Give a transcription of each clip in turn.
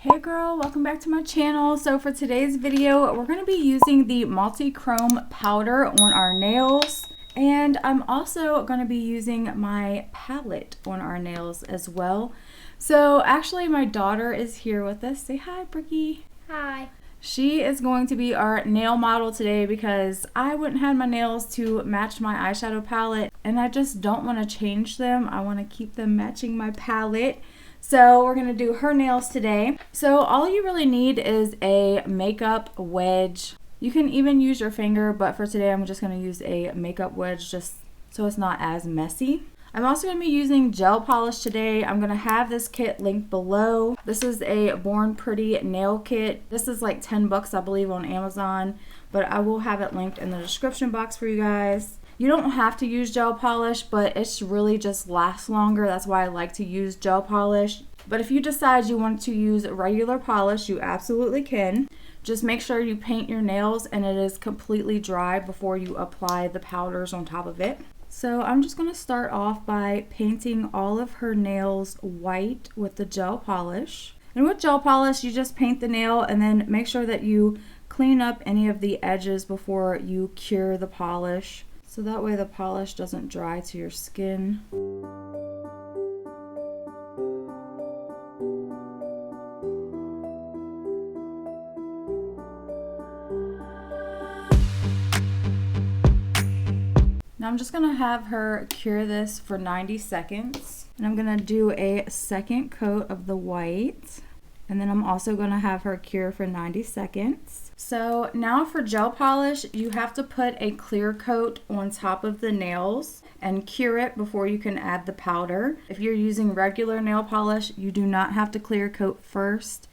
Hey girl, welcome back to my channel. So for today's video, we're going to be using the multi-chrome powder on our nails. And I'm also going to be using my palette on our nails as well. So actually my daughter is here with us. Say hi, Bricky. Hi. She is going to be our nail model today because I wouldn't have my nails to match my eyeshadow palette. And I just don't want to change them. I want to keep them matching my palette. So we're going to do her nails today. So all you really need is a makeup wedge. You can even use your finger, but for today I'm just going to use a makeup wedge just so it's not as messy. I'm also going to be using gel polish today. I'm going to have this kit linked below. This is a Born Pretty nail kit. This is like 10 bucks I believe on Amazon, but I will have it linked in the description box for you guys. You don't have to use gel polish, but it's really just lasts longer. That's why I like to use gel polish. But if you decide you want to use regular polish, you absolutely can. Just make sure you paint your nails and it is completely dry before you apply the powders on top of it. So I'm just going to start off by painting all of her nails white with the gel polish. And with gel polish, you just paint the nail and then make sure that you clean up any of the edges before you cure the polish. So that way the polish doesn't dry to your skin. Now I'm just going to have her cure this for 90 seconds. And I'm going to do a second coat of the white. And then I'm also going to have her cure for 90 seconds. So now for gel polish, you have to put a clear coat on top of the nails and cure it before you can add the powder. If you're using regular nail polish, you do not have to clear coat first.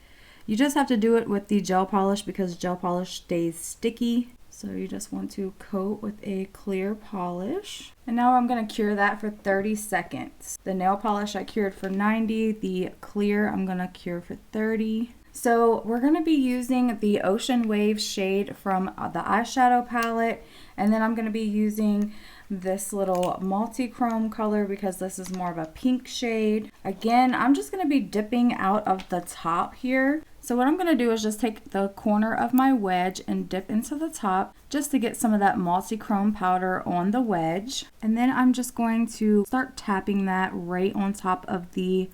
You just have to do it with the gel polish because gel polish stays sticky. So you just want to coat with a clear polish. And now I'm going to cure that for 30 seconds. The nail polish I cured for 90. The clear I'm going to cure for 30. So we're going to be using the Ocean Wave shade from the eyeshadow palette. And then I'm going to be using this little multi-chrome color because this is more of a pink shade. Again, I'm just going to be dipping out of the top here. So what I'm going to do is just take the corner of my wedge and dip into the top just to get some of that multi-chrome powder on the wedge. And then I'm just going to start tapping that right on top of the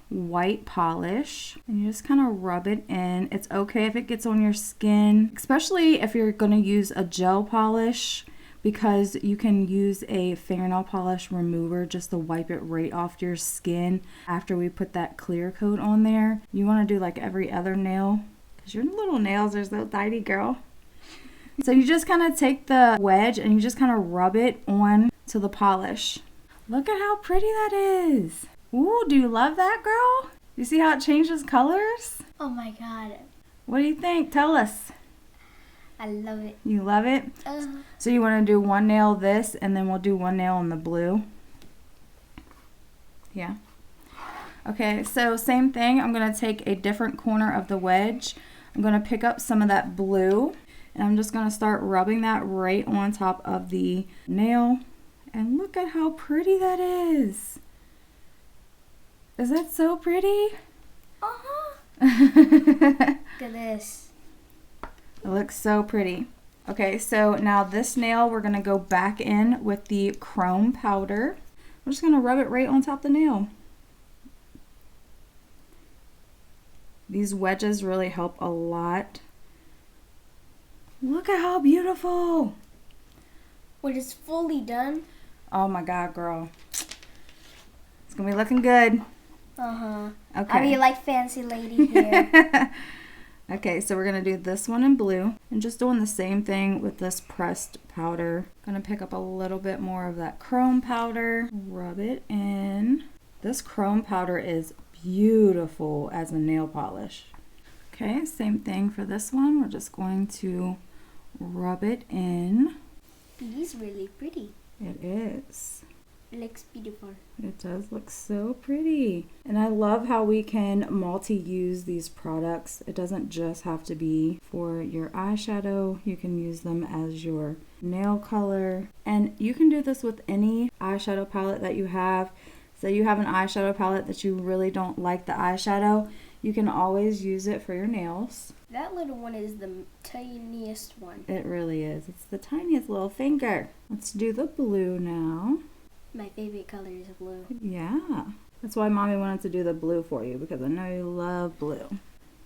white polish. And you just kind of rub it in. It's okay if it gets on your skin, especially if you're going to use a gel polish, because you can use a fingernail polish remover just to wipe it right off your skin after we put that clear coat on there. You want to do like every other nail because your little nails are so tiny, girl. So you just kind of take the wedge and you just kind of rub it on to the polish. Look at how pretty that is. Ooh, do you love that, girl? You see how it changes colors? Oh my god. What do you think? Tell us. I love it. You love it? So you want to do one nail this and then we'll do one nail in the blue? Yeah. Okay, so same thing. I'm going to take a different corner of the wedge. I'm going to pick up some of that blue and I'm just going to start rubbing that right on top of the nail. And look at how pretty that is. Is that so pretty? Look at this. It looks so pretty. Okay, so now this nail we're going to go back in with the chrome powder. I'm just going to rub it right on top of the nail. These wedges really help a lot. Look at how beautiful. When it's fully done. Oh my god, girl. It's going to be looking good. Okay. Okay. I'll be like fancy lady here. Okay, so we're going to do this one in blue. And just doing the same thing with this pressed powder. Going to pick up a little bit more of that chrome powder. Rub it in. This chrome powder is beautiful as a nail polish. Okay, same thing for this one. We're just going to rub it in. It is really pretty. It is. It looks beautiful. It does look so pretty. And I love how we can multi-use these products. It doesn't just have to be for your eyeshadow. You can use them as your nail color. And you can do this with any eyeshadow palette that you have. So you have an eyeshadow palette that you really don't like the eyeshadow. You can always use it for your nails. That little one is the tiniest one. It really is. It's the tiniest little finger. Let's do the blue now. My favorite color is blue. Yeah. That's why Mommy wanted to do the blue for you, because I know you love blue.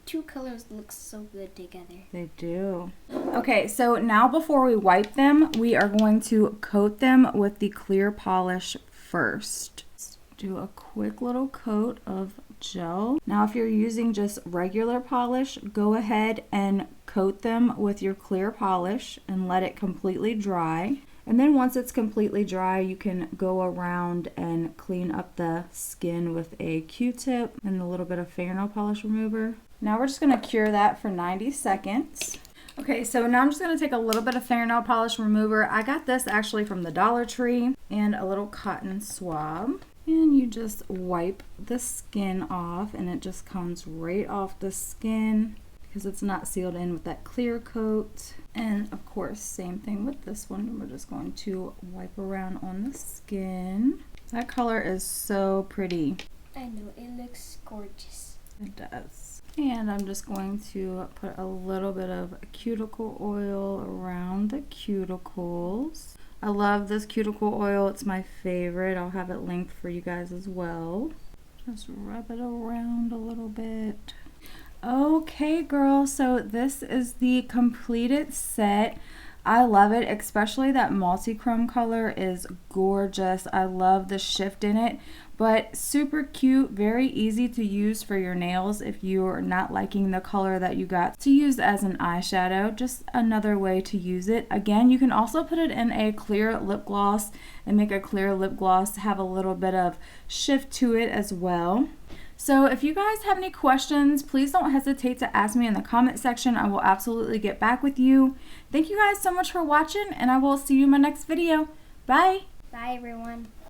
Two colors look so good together. They do. Okay, so now before we wipe them, we are going to coat them with the clear polish first. Let's do a quick little coat of gel. Now if you're using just regular polish, go ahead and coat them with your clear polish and let it completely dry. And then once it's completely dry, you can go around and clean up the skin with a Q-tip and a little bit of fingernail polish remover. Now we're just going to cure that for 90 seconds. Okay, so now I'm just going to take a little bit of fingernail polish remover. I got this actually from the Dollar Tree, and a little cotton swab. And you just wipe the skin off, and it just comes right off the skin because it's not sealed in with that clear coat. And of course, same thing with this one. We're just going to wipe around on the skin. That color is so pretty. I know, it looks gorgeous. It does. And I'm just going to put a little bit of cuticle oil around the cuticles. I love this cuticle oil. It's my favorite. I'll have it linked for you guys as well. Just rub it around a little bit. Okay, girl, so this is the completed set. I love it, especially that multi-chrome color is gorgeous. I love the shift in it, but super cute, very easy to use for your nails if you're not liking the color that you got to use as an eyeshadow. Just another way to use it. Again, you can also put it in a clear lip gloss and make a clear lip gloss have a little bit of shift to it as well. So if you guys have any questions, please don't hesitate to ask me in the comment section. I will absolutely get back with you. Thank you guys so much for watching, and I will see you in my next video. Bye! Bye, everyone.